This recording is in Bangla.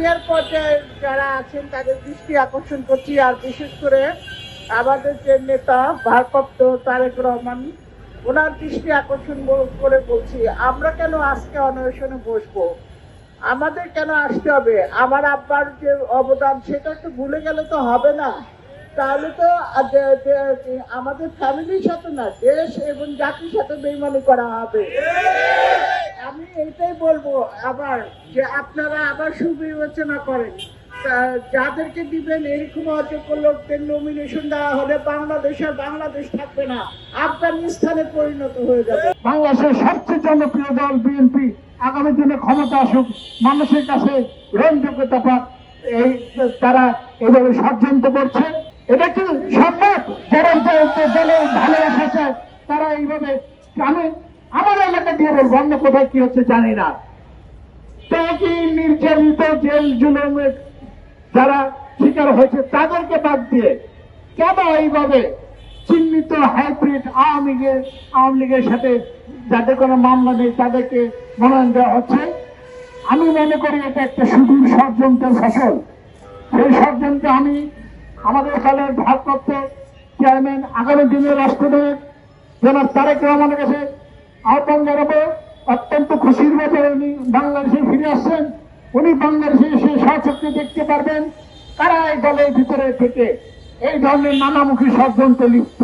সিনিয়র পর্যায়ে যারা আছেন তাদের দৃষ্টি আকর্ষণ করছি, আর বিশেষ করে আমাদের যে নেতা ভারপ্রাপ্ত তারেক রহমান, ওনার দৃষ্টি আকর্ষণ করে বলছি, আমরা কেন আজকে অনশনে বসবো? আমাদের কেন আসতে হবে? আমার আব্বার যে অবদান সেটা একটু ভুলে গেলে তো হবে না। তাহলে তো আমাদের ফ্যামিলির সাথে না, দেশ এবং জাতির সাথে বেইমানি করা হবে। আমি এইটাই বলবো আবার, যে আপনারা আবার সুবিবেচনা করেন, যাদেরকে দিবেন এরকম অযোগ্য লোকদের নমিনেশন দেওয়া হলে বাংলাদেশ থাকবে না, আফগানিস্তানে পরিণত হয়ে যাবে। বাংলাদেশের সবচেয়ে জনপ্রিয় দল বিএনপি আগামী দিনে ক্ষমতা আসুক, মানুষের কাছে গ্রহণযোগ্যতা পাক, তারা এইভাবে ষড়যন্ত্র করছে। এটা কি সম্ভব? যারা দলের ভালোবাসা চায় তারা এইভাবে, আমি আমার এলাকা দিয়ে বলবো, অন্য কোথায় কি হচ্ছে জানি না, তাকে নির্যাতিত জেল জুলুমের যারা শিকার হয়েছে তাদেরকে বাদ দিয়ে কেন এইভাবে চিহ্নিত হাইব্রিড আওয়ামী লীগের সাথে যাদের কোনো মামলা নেই তাদেরকে মনোনয়ন দেওয়া হচ্ছে? আমি মনে করি এটা একটা সুদূর ষড়যন্ত্রের ফসল। সেই ষড়যন্ত্র আমি আমাদের দলের ভারপ্রাপ্ত চেয়ারম্যান আগামী দিনের রাষ্ট্রদূত জনাব তারেক রহমানের কাছে আহ্বান জানাবো। অত্যন্ত খুশির ব্যাপারে উনি বাংলাদেশে ফিরে আসছেন। উনি বাংলাদেশে এসে সচক্ষে দেখতে পারবেন কারা এই দলের ভিতরে থেকে এই ধরনের নানামুখী ষড়যন্ত্রে লিপ্ত।